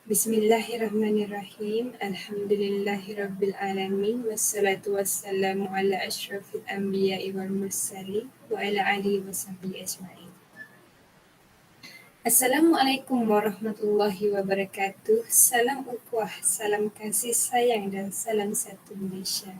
Bismillahirrahmanirrahim. Alhamdulillahirabbil wassalatu wassalamu ala asyrafil anbiya'i wal mursalin wa ala alihi wasahbihi ajma'in. Assalamualaikum warahmatullahi wabarakatuh. Salam ukhuwah, salam kasih sayang dan salam satu Malaysia.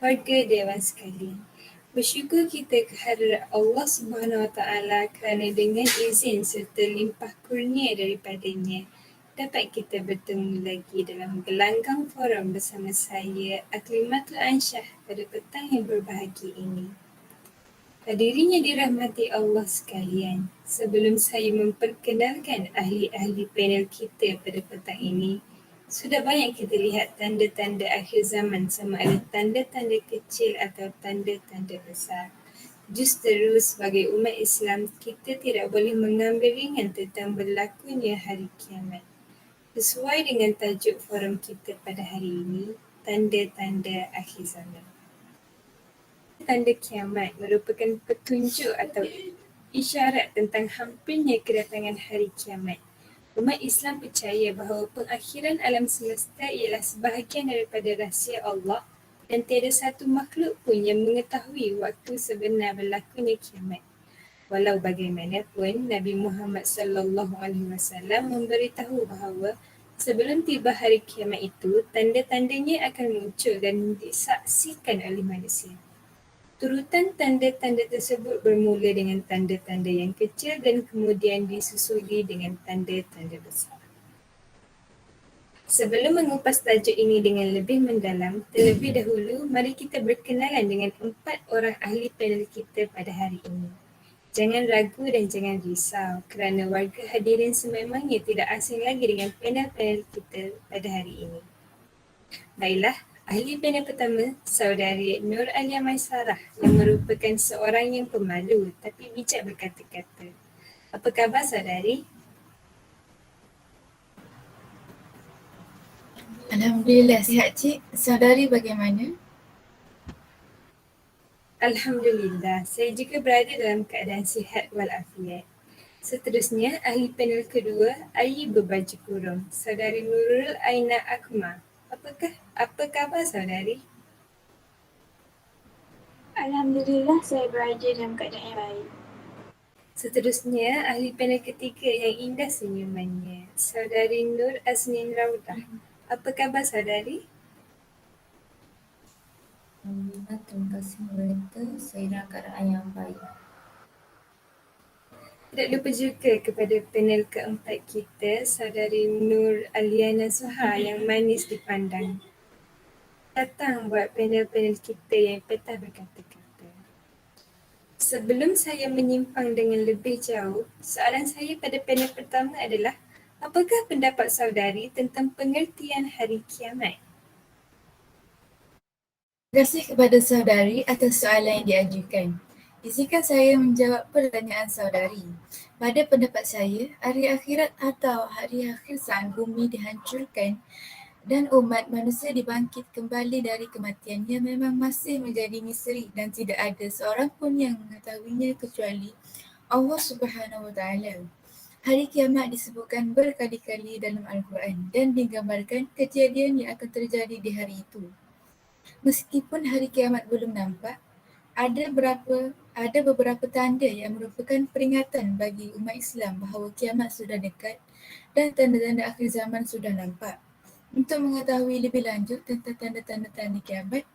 Warga Dewan sekalian, bersyukur kita kehadirat Allah Subhanahu Wa Taala kerana dengan izin serta limpah kurnia daripadanya dapat kita bertemu lagi dalam gelanggang forum bersama saya Aklimatul Ansyah pada petang yang berbahagia ini. Hadirin yang dirahmati Allah sekalian, sebelum saya memperkenalkan ahli-ahli panel kita pada petang ini, sudah banyak kita lihat tanda-tanda akhir zaman sama ada tanda-tanda kecil atau tanda-tanda besar. Justeru sebagai umat Islam, kita tidak boleh mengambil ringan tentang berlakunya hari kiamat. Sesuai dengan tajuk forum kita pada hari ini, tanda-tanda akhir zaman. Tanda kiamat merupakan petunjuk atau isyarat tentang hampirnya kedatangan hari kiamat. Umat Islam percaya bahawa pengakhiran alam semesta ialah sebahagian daripada rahsia Allah dan tiada satu makhluk pun yang mengetahui waktu sebenar berlakunya kiamat. Walau bagaimanapun, Nabi Muhammad SAW memberitahu bahawa sebelum tiba hari kiamat itu, tanda-tandanya akan muncul dan disaksikan oleh manusia. Turutan tanda-tanda tersebut bermula dengan tanda-tanda yang kecil dan kemudian disusuli dengan tanda-tanda besar. Sebelum mengupas tajuk ini dengan lebih mendalam, terlebih dahulu mari kita berkenalan dengan 4 orang ahli panel kita pada hari ini. Jangan ragu dan jangan risau kerana warga hadirin sememangnya tidak asing lagi dengan panel-panel kita pada hari ini. Baiklah, ahli panel pertama, saudari Nur Alia Maisarah yang merupakan seorang yang pemalu tapi bijak berkata-kata. Apa khabar saudari? Alhamdulillah sihat cik. Saudari bagaimana? Alhamdulillah, saya juga berada dalam keadaan sihat walafiat. Seterusnya, ahli panel kedua, Ayi berbaju kurung, saudari Nurul Aina Akmal. Apa khabar saudari? Alhamdulillah saya berada dalam keadaan yang baik. Seterusnya, ahli panel ketiga yang indah senyumannya, saudari Nur Aznin Raudah. Apa khabar saudari? Alhamdulillah, terima kasih mereka. Saya dalam keadaan yang baik. Tidak lupa juga kepada panel keempat kita, saudari Nur Aliana Suha yang manis dipandang. Datang buat panel-panel kita yang petah berkata-kata. Sebelum saya menyimpang dengan lebih jauh, soalan saya pada panel pertama adalah, apakah pendapat saudari tentang pengertian hari kiamat? Terima kasih kepada saudari atas soalan yang diajukan. Izinkan saya menjawab pertanyaan saudari. Pada pendapat saya, hari akhirat atau hari akhir saat bumi dihancurkan dan umat manusia dibangkit kembali dari kematiannya memang masih menjadi misteri dan tidak ada seorang pun yang mengetahuinya kecuali Allah Subhanahu Wa Taala. Hari kiamat disebutkan berkali-kali dalam Al-Quran dan digambarkan kejadian yang akan terjadi di hari itu. Meskipun hari kiamat belum nampak, ada beberapa tanda yang merupakan peringatan bagi umat Islam bahawa kiamat sudah dekat dan tanda-tanda akhir zaman sudah nampak. Untuk mengetahui lebih lanjut tentang tanda-tanda kiamat,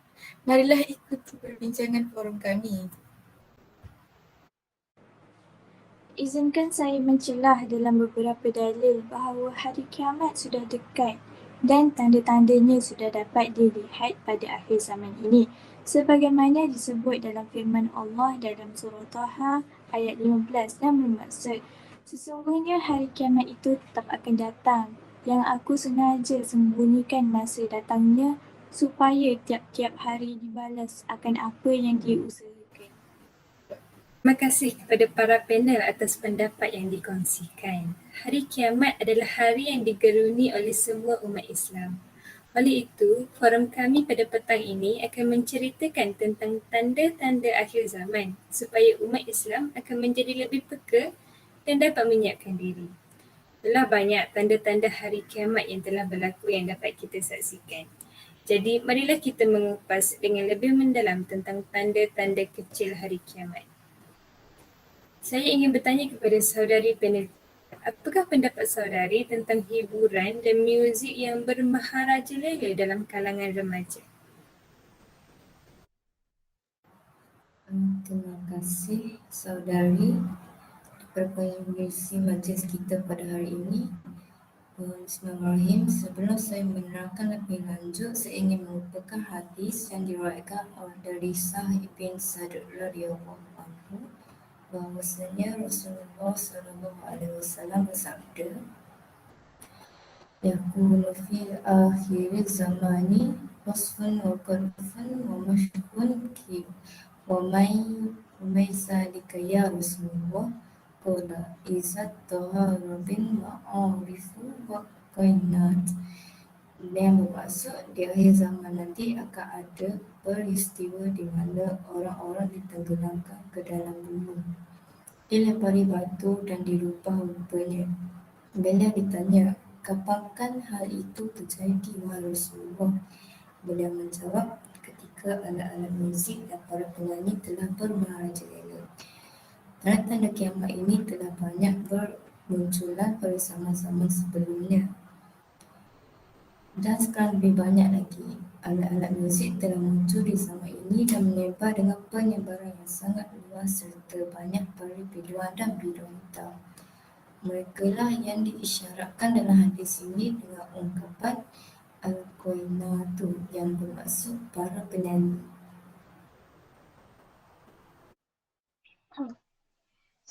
marilah ikuti perbincangan forum kami. Izinkan saya mencelah dalam beberapa dalil bahawa hari kiamat sudah dekat dan tanda-tandanya sudah dapat dilihat pada akhir zaman ini. Sebagaimana disebut dalam firman Allah dalam surah Taha ayat 15 yang bermaksud, sesungguhnya hari kiamat itu tetap akan datang yang aku sengaja sembunyikan masa datangnya supaya tiap-tiap hari dibalas akan apa yang dia usahakan. Terima kasih kepada para panel atas pendapat yang dikongsikan. Hari kiamat adalah hari yang digeruni oleh semua umat Islam. Oleh itu, forum kami pada petang ini akan menceritakan tentang tanda-tanda akhir zaman supaya umat Islam akan menjadi lebih peka dan dapat menyiapkan diri. Telah banyak tanda-tanda hari kiamat yang telah berlaku yang dapat kita saksikan. Jadi, marilah kita mengupas dengan lebih mendalam tentang tanda-tanda kecil hari kiamat. Saya ingin bertanya kepada saudari panel, apakah pendapat saudari tentang hiburan dan muzik yang bermaharajalela dalam kalangan remaja? Terima kasih saudari berapa mengisi majlis kita pada hari ini. Bismillahirrahmanirrahim. Sebelum saya menerangkan lebih lanjut, saya ingin merupakan hadis yang diriwayatkan dari Sahih bin Sa'd radhiyallahu anhu bahwasanya Rasulullah SAW bersabda, "Yakunu fi akhir zamani wasfun wa qadfun wa mashkun ki wa may zalika ya Rasulullah." Qala izat tahara bin ma'arifu wa qainat. Yang bermaksud di akhir zaman nanti akan ada peristiwa di mana orang-orang ditenggelamkan ke dalam bumi, dilempari batu dan dirubah rupanya. Bila ditanya, kapankah hal itu terjadi wahai Rasulullah? Beliau menjawab, ketika alat-alat muzik dan para penyanyi telah bermaharajalela. Tanda-tanda kiamat ini telah banyak bermunculan pada zaman-zaman sebelumnya. Dan sekarang lebih banyak lagi, alat-alat muzik telah muncul di zaman ini dan menyebar dengan penyebaran yang sangat luas serta banyak para biduan dan bid'ah. Mereka lah yang diisyaratkan dalam hadis ini dengan ungkapan al-qainatu yang bermaksud para penyanyi.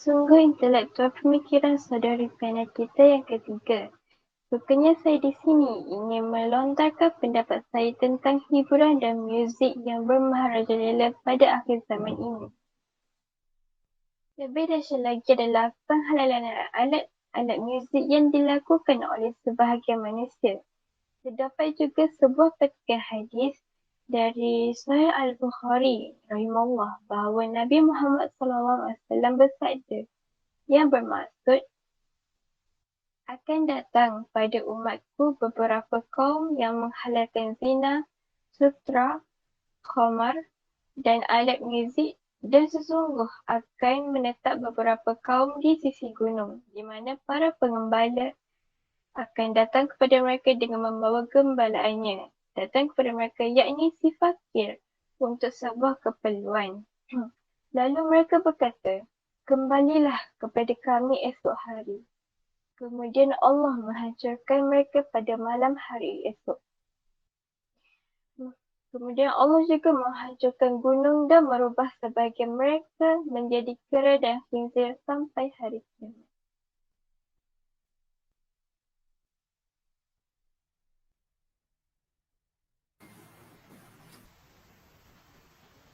Sungguh intelektual pemikiran saudari panel kita yang ketiga. Rupanya saya di sini ingin melontarkan pendapat saya tentang hiburan dan muzik yang bermaharajalela pada akhir zaman ini. Lebih dahsyat lagi adalah penghalalan alat muzik yang dilakukan oleh sebahagian manusia. Terdapat juga sebuah petikan hadis dari Sahih Al-Bukhari rahimahullah bahawa Nabi Muhammad SAW bersabda yang bermaksud, akan datang pada umatku beberapa kaum yang menghalalkan zina, sutra, khamar dan alat muzik, dan sesungguh akan menetap beberapa kaum di sisi gunung di mana para pengembala akan datang kepada mereka dengan membawa gembalaannya. Datang kepada mereka yakni si fakir untuk sebuah keperluan. Lalu mereka berkata, kembalilah kepada kami esok hari. Kemudian Allah menghancurkan mereka pada malam hari esok. Kemudian Allah juga menghancurkan gunung dan merubah sebahagian mereka menjadi kera dan khinzir sampai hari kiamat.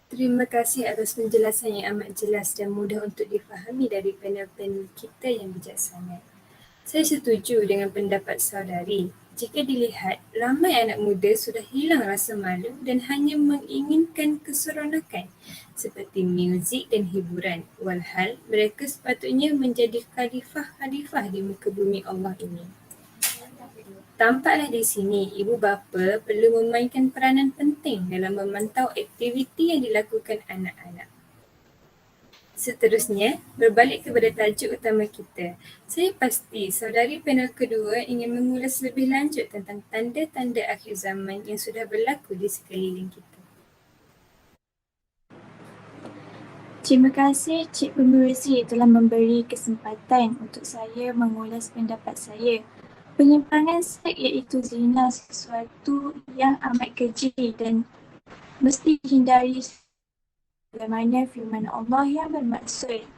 Terima kasih atas penjelasan yang amat jelas dan mudah untuk difahami dari panel-panel kita yang bijaksana. Saya setuju dengan pendapat saudari. Jika dilihat, ramai anak muda sudah hilang rasa malu dan hanya menginginkan keseronokan seperti muzik dan hiburan. Walhal, mereka sepatutnya menjadi khalifah-khalifah di muka bumi Allah ini. Tampaklah di sini ibu bapa perlu memainkan peranan penting dalam memantau aktiviti yang dilakukan anak-anak. Seterusnya, berbalik kepada tajuk utama kita. Saya pasti saudari panel kedua ingin mengulas lebih lanjut tentang tanda-tanda akhir zaman yang sudah berlaku di sekeliling kita. Terima kasih Cik Pengerusi telah memberi kesempatan untuk saya mengulas pendapat saya. Penyimpangan seks iaitu zina sesuatu yang amat keji dan mesti dihindari sebagaimana firman Allah yang bermaksud,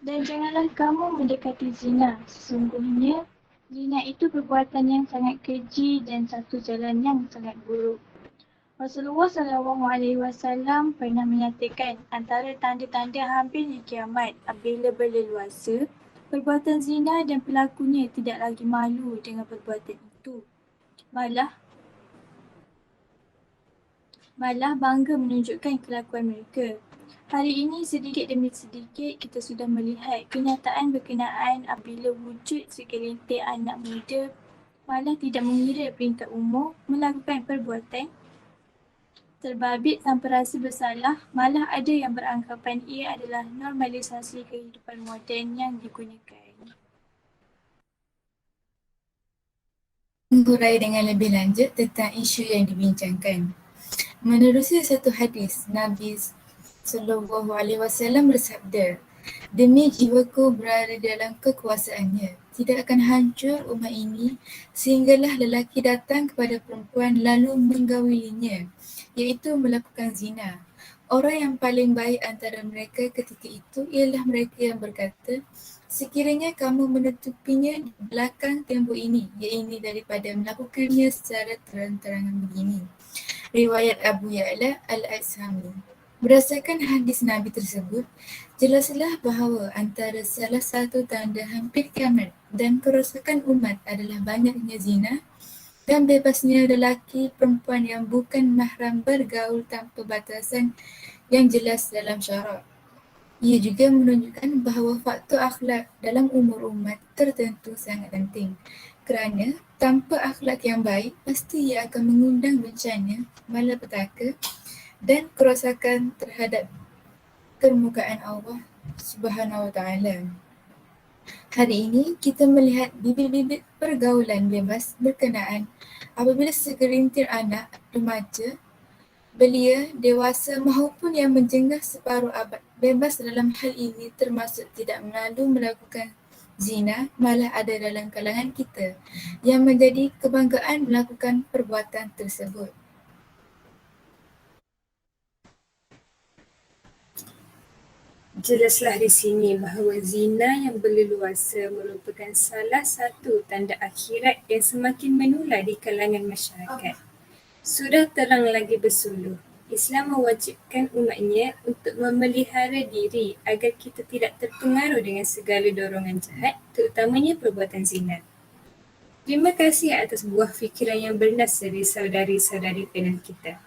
dan janganlah kamu mendekati zina. Sesungguhnya zina itu perbuatan yang sangat keji dan satu jalan yang sangat buruk. Rasulullah SAW pernah menyatakan antara tanda-tanda hampirnya kiamat apabila berleluasa, perbuatan zina dan pelakunya tidak lagi malu dengan perbuatan itu. Malah bangga menunjukkan kelakuan mereka. Hari ini sedikit demi sedikit kita sudah melihat kenyataan berkenaan apabila wujud segelintir anak muda malah tidak mengira peringkat umur melakukan perbuatan terbabit tanpa rasa bersalah, malah ada yang beranggapan ia adalah normalisasi kehidupan moden yang digunakan. Menghurai dengan lebih lanjut tentang isu yang dibincangkan. Menerusi satu hadis, Nabi SAW bersabda, "Demi jiwaku berada dalam kekuasaannya, tidak akan hancur umat ini sehinggalah lelaki datang kepada perempuan lalu menggaulinya, iaitu melakukan zina. Orang yang paling baik antara mereka ketika itu ialah mereka yang berkata, sekiranya kamu menutupinya di belakang tembok ini, iaitu daripada melakukannya secara terang-terangan begini." Riwayat Abu Ya'la Al-Ashami. Berdasarkan hadis Nabi tersebut, jelaslah bahawa antara salah satu tanda hampir kiamat dan kerosakan umat adalah banyaknya zina dan bebasnya lelaki perempuan yang bukan mahram bergaul tanpa batasan yang jelas dalam syarak. Ia juga menunjukkan bahawa faktor akhlak dalam umur umat tertentu sangat penting, kerana tanpa akhlak yang baik pasti ia akan mengundang bencana, malapetaka dan kerosakan terhadap permukaan Allah Subhanahu Wa Taala. Hari ini kita melihat bibit-bibit pergaulan bebas berkenaan apabila segelintir anak, remaja, belia, dewasa maupun yang menjengah separuh abad bebas dalam hal ini termasuk tidak malu melakukan zina, malah ada dalam kalangan kita yang menjadi kebanggaan melakukan perbuatan tersebut. Jelaslah di sini bahawa zina yang berleluasa merupakan salah satu tanda akhirat yang semakin menular di kalangan masyarakat. Sudah terang lagi bersuluh, Islam mewajibkan umatnya untuk memelihara diri agar kita tidak terpengaruh dengan segala dorongan jahat, terutamanya perbuatan zina. Terima kasih atas buah fikiran yang bernas dari saudari-saudari panel kita.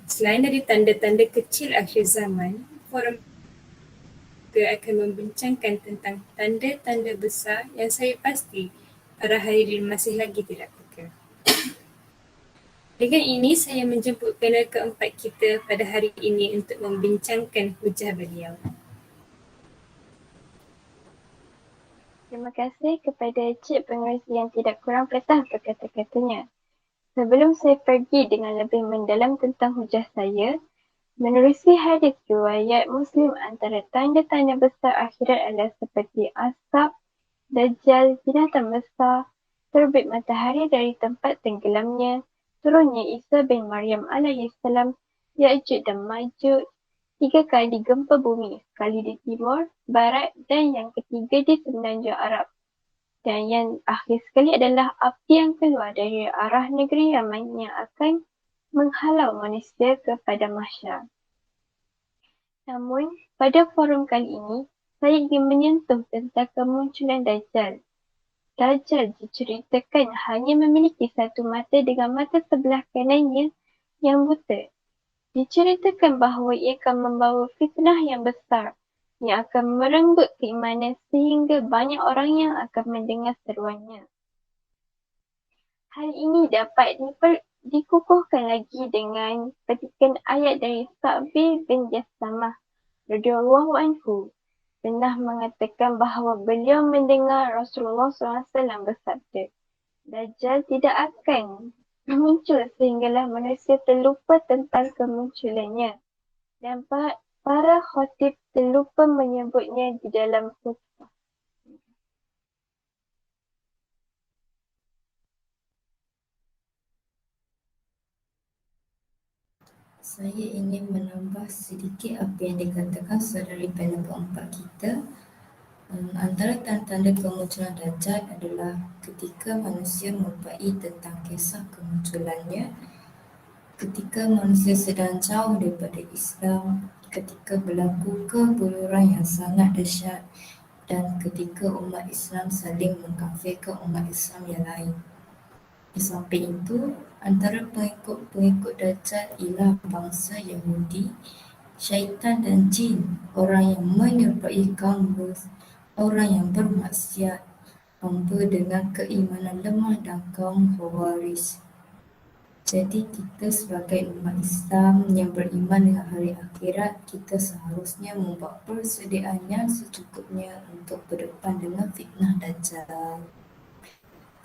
Selain dari tanda-tanda kecil akhir zaman, forum kita akan membincangkan tentang tanda-tanda besar yang saya pasti para hadirin masih lagi tidak peka. Dengan ini, saya menjemput panel keempat kita pada hari ini untuk membincangkan hujah beliau. Terima kasih kepada Cik Pengerusi yang tidak kurang petah berkata-katanya. Sebelum saya pergi dengan lebih mendalam tentang hujah saya, menerusi hadis riwayat Muslim, antara tanda-tanda besar akhirat adalah seperti asap, dajjal, binatang besar, terbit matahari dari tempat tenggelamnya, turunnya Isa bin Maryam alaihissalam, Ya'juj dan Ma'juj, 3 kali gempa bumi, sekali di timur, barat dan yang ketiga di semenanjung Arab. Dan yang akhir sekali adalah api yang keluar dari arah negeri Yaman yang akan menghalau manusia kepada mahsyar. Namun, pada forum kali ini, saya ingin menyentuh tentang kemunculan Dajjal. Dajjal diceritakan hanya memiliki satu mata dengan mata sebelah kanannya yang buta. Diceritakan bahawa ia akan membawa fitnah yang besar yang akan merenggut keimanan sehingga banyak orang yang akan mendengar seruannya. Hal ini dapat dikukuhkan lagi dengan petikan ayat dari Sa'bi bin Jassamah radhiyallahu anhu, pernah mengatakan bahawa beliau mendengar Rasulullah SAW bersabda, Dajjal tidak akan muncul sehinggalah manusia terlupa tentang kemunculannya dan para khatib terlupa menyebutnya di dalam khutbah. Saya ingin menambah sedikit apa yang dikatakan saudari panel keempat kita. Antara tanda-tanda kemunculan Dajjal adalah ketika manusia melupai tentang kisah kemunculannya, ketika manusia sedang jauh daripada Islam, ketika berlaku kebuluran yang sangat dahsyat dan ketika umat Islam saling mengkafirkan umat Islam yang lain. Di samping itu, antara pengikut-pengikut Dajjal ialah bangsa Yahudi syaitan dan jin, orang yang menyerupai kaum orang yang bermaksiat, hamba dengan keimanan lemah dan kaum Khawarij. Jadi kita sebagai umat Islam yang beriman dengan hari akhirat, kita seharusnya membuat persediaan yang secukupnya untuk berdepan dengan fitnah Dajjal.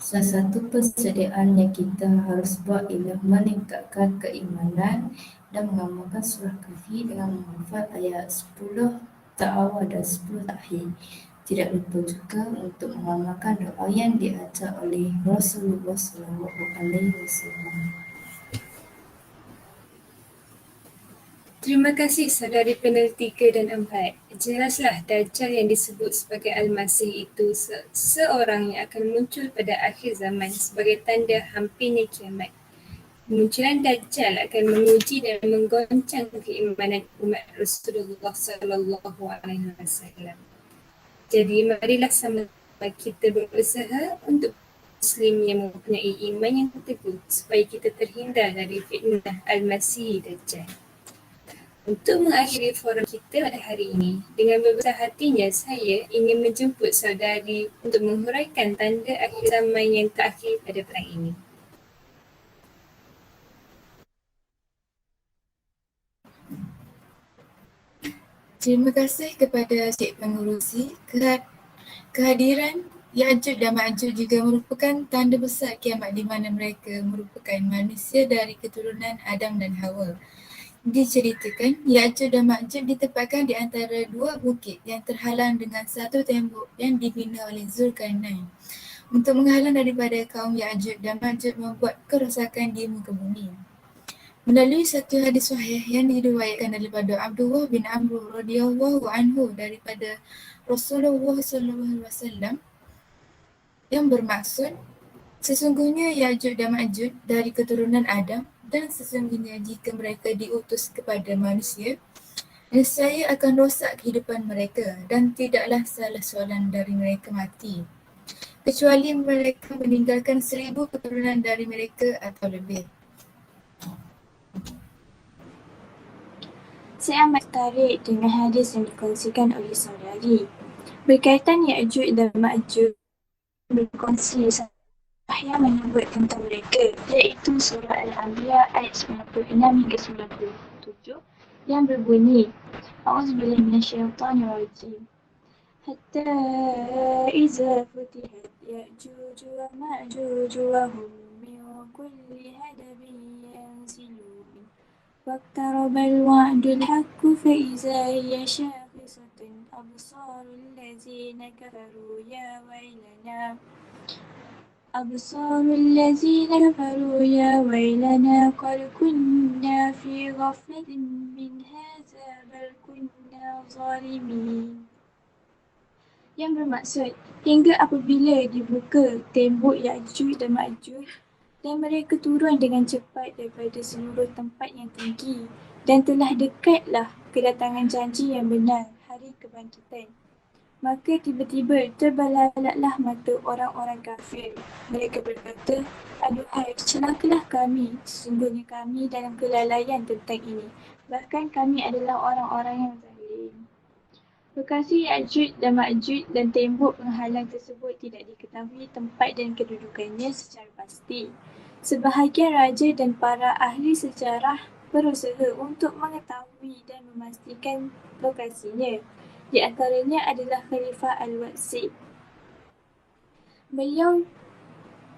Salah satu persediaan yang kita harus buat ialah meningkatkan keimanan dan mengamalkan surah Kahfi dengan menghafal ayat 10 ta'awal dan 10 takhir. Tidak lupa juga untuk mengamalkan doa yang diajar oleh Rasulullah SAW. Terima kasih saudari panel 3 dan 4. Jelaslah Dajjal yang disebut sebagai Al-Masih itu seorang yang akan muncul pada akhir zaman sebagai tanda hampirnya kiamat. Kemunculan Dajjal akan menguji dan menggoncang keimanan umat Rasulullah SAW. Jadi marilah sama-sama kita berusaha untuk Muslim yang mempunyai iman yang teguh supaya kita terhindar dari fitnah Al-Masih Dajjal. Untuk mengakhiri forum kita pada hari ini, dengan berbesar hatinya saya ingin menjemput saudari untuk menghuraikan tanda akhir zaman yang terakhir pada perang ini. Terima kasih kepada Cik Pengurusi. Kehadiran Ya'juj dan Ma'juj juga merupakan tanda besar kiamat di mana mereka merupakan manusia dari keturunan Adam dan Hawa. Diceritakan, Ya'juj dan Ma'juj ditempatkan di antara dua bukit yang terhalang dengan satu tembok yang dibina oleh Zulkarnain untuk menghalang daripada kaum Ya'juj dan Ma'juj membuat kerosakan di muka bumi. Melalui satu hadis sahih yang diriwayatkan daripada Abdullah bin Amr radhiyallahu anhu daripada Rasulullah SAW yang bermaksud, sesungguhnya Ya'juj dan Ma'juj dari keturunan Adam dan sesungguhnya jika mereka diutus kepada manusia, nescaya akan rosak kehidupan mereka dan tidaklah salah seorang dari mereka mati, kecuali mereka meninggalkan 1000 keturunan dari mereka atau lebih. Saya amat tertarik dengan hadis yang dikongsikan oleh saudari. Berkaitan Ya'juj dan Ma'juj berkongsi yang menyebut tentang mereka, iaitu surah Al-Anbiya ayat 96 hingga 97 yang berbunyi A'udzubillahi minasyaitonirrajim. Hatta iza futihat Ya'juj wa Ma'juj wa hum min kulli hadabin yansilun واقترب الوعد الحق فإذا هي شاخصة أبصار الذين كفروا يا ويلنا قد كنا في غفلة من هذا بل كنا ظالمين. Yang bermaksud, hingga apabila dibuka tembok Ya'juj dan Ma'juj dan mereka turun dengan cepat daripada seluruh tempat yang tinggi dan telah dekatlah kedatangan janji yang benar, hari kebangkitan. Maka tiba-tiba terbelalaklah mata orang-orang kafir. Mereka berkata, aduhai, celakalah kami, sesungguhnya kami dalam kelalaian tentang ini. Bahkan kami adalah orang-orang yang zalim. Lokasi Ya'juj dan Ma'juj dan tembok penghalang tersebut tidak diketahui tempat dan kedudukannya secara pasti. Sebahagian raja dan para ahli sejarah berusaha untuk mengetahui dan memastikan lokasinya. Di antaranya adalah Khalifah Al-Waqid. Beliau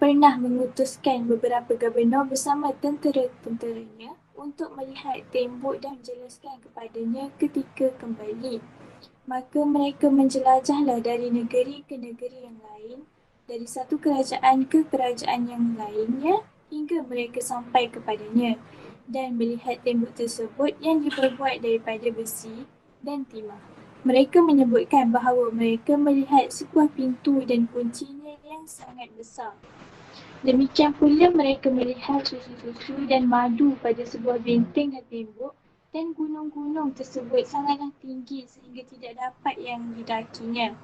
pernah mengutuskan beberapa gubernur bersama tentera-tenteranya untuk melihat tembok dan menjelaskan kepadanya ketika kembali. Maka mereka menjelajahlah dari negeri ke negeri yang lain, dari satu kerajaan ke kerajaan yang lainnya hingga mereka sampai kepadanya dan melihat tembok tersebut yang diperbuat daripada besi dan timah. Mereka menyebutkan bahawa mereka melihat sebuah pintu dan kuncinya yang sangat besar. Demikian pula mereka melihat susu-susu dan madu pada sebuah benteng dan tembok, dan gunung-gunung tersebut sangatlah tinggi sehingga tidak dapat yang didakinya.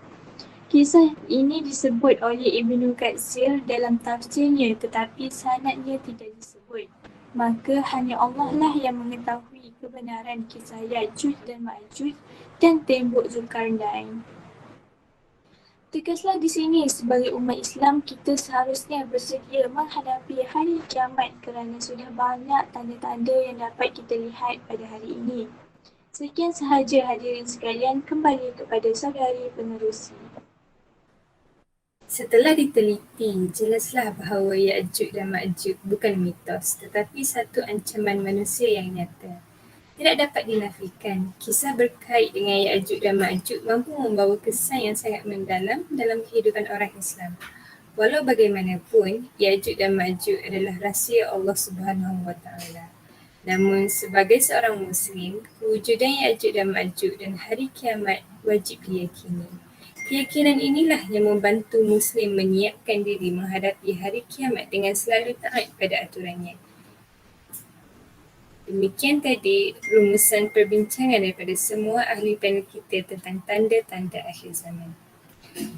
Kisah ini disebut oleh Ibnu Katsir dalam tafsirnya, tetapi sanadnya tidak disebut. Maka hanya Allah lah yang mengetahui kebenaran kisah Ya'juj dan Ma'juj dan tembok Zulkarnain. Tegaslah di sini, sebagai umat Islam, kita seharusnya bersedia menghadapi hari kiamat kerana sudah banyak tanda-tanda yang dapat kita lihat pada hari ini. Sekian sahaja hadirin sekalian, kembali kepada saudari penerusi. Setelah diteliti, jelaslah bahawa Ya'juj dan Ma'juj bukan mitos tetapi satu ancaman manusia yang nyata. Tidak dapat dinafikan, kisah berkait dengan Ya'juj dan Ma'juj mampu membawa kesan yang sangat mendalam dalam kehidupan orang Islam. Walau bagaimanapun, Ya'juj dan Ma'juj adalah rahsia Allah Subhanahu Wa Taala. Namun, sebagai seorang Muslim, kewujudan Ya'juj dan Ma'juj dan hari kiamat wajib diyakini. Keyakinan inilah yang membantu Muslim menyiapkan diri menghadapi hari kiamat dengan selalu taat pada aturannya. Demikian tadi rumusan perbincangan daripada semua ahli panel kita tentang tanda-tanda akhir zaman.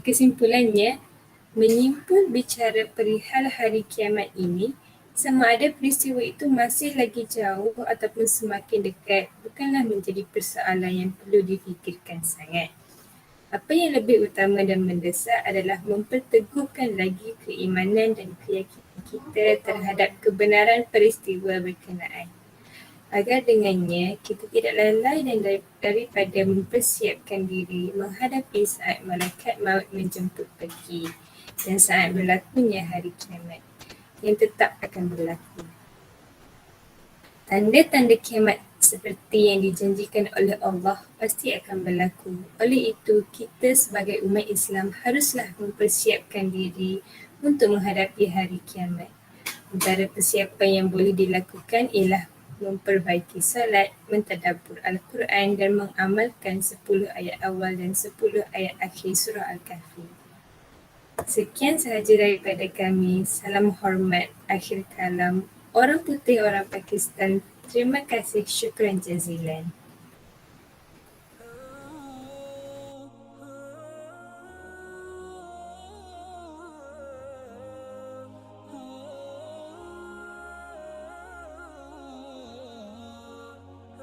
Kesimpulannya, menyimpul bicara perihal hari kiamat ini, sama ada peristiwa itu masih lagi jauh ataupun semakin dekat bukanlah menjadi persoalan yang perlu difikirkan sangat. Apa yang lebih utama dan mendesak adalah memperteguhkan lagi keimanan dan keyakinan kita terhadap kebenaran peristiwa berkenaan. Agar dengannya kita tidak lalai dan daripada mempersiapkan diri menghadapi saat malaikat maut menjemput pergi dan saat berlakunya hari kiamat yang tetap akan berlaku. Tanda-tanda kiamat seperti yang dijanjikan oleh Allah pasti akan berlaku. Oleh itu, kita sebagai umat Islam haruslah mempersiapkan diri untuk menghadapi hari kiamat. Antara persiapan yang boleh dilakukan ialah memperbaiki salat, mentadabbur Al-Quran dan mengamalkan 10 ayat awal dan 10 ayat akhir surah Al-Kahfi. Sekian sahaja daripada kami. Salam hormat. Akhir kalam. Orang putih, orang Pakistan. Terima kasih. Syukran jazilan.